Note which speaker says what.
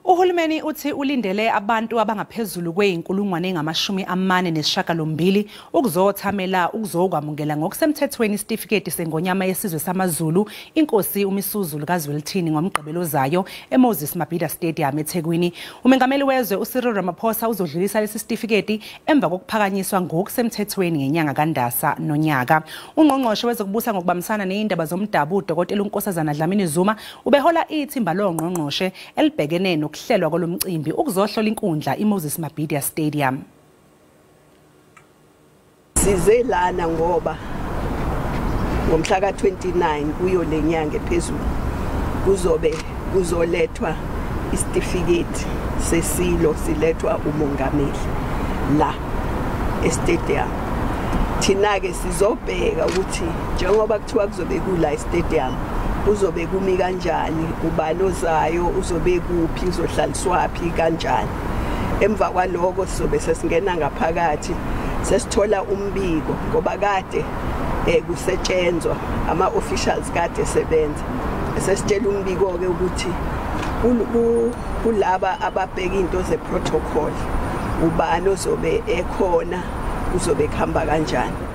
Speaker 1: UHulumeni uthi ulindele abantu abangaphezulu kwezinkulungwane ezingamashumi amane nesishiyagalombili ukuzothamela ukuzokwamukela ngokusemthethweni isitifiketi seNgonyama yesizwe saMazulu iNkosi Misuzulu kaZwelithini ngoMgqibelo ozayo Mabhida Stadium eThekwini. Umengameli wezwe uCyril uzodlulisa lesi sitifiketi emva kokuphakanyiswa ngokusemthethweni ngenyanga kaNdasa nonyaka. Ungqongqoshe wezokubusa ngokubambisana nezindaba zomdabu uDkt Unkosazana Dlamini Zuma ubehola ithimba longqongqoshe elibhekene kuhlelwa kolomcimbi ukuzohlola inkundla Mabhida Stadium.
Speaker 2: Size lana ngoba ngomhla ka-29 kuyo lenyanga ephezulu kuzolethwa isitifiketi sesilo silethwa umongameli la estadium. Thina ke sizobheka ukuthi njengoba kuthiwa kuzobe kula estadium uzobe kumi kanjani, ubani ozayo uzobe kuphi, uzohlaliswaphi kanjani. Emva kwaloko sizobe sesingena ngaphakathi sesithola umbiko ngoba kade kusetshenzwa ama-officials kade sebenza. Sesitshela umbiko ke ukuthi kulaba ababheka into ze-protocol ubani ozobe ekhona uzobe kuhamba kanjani.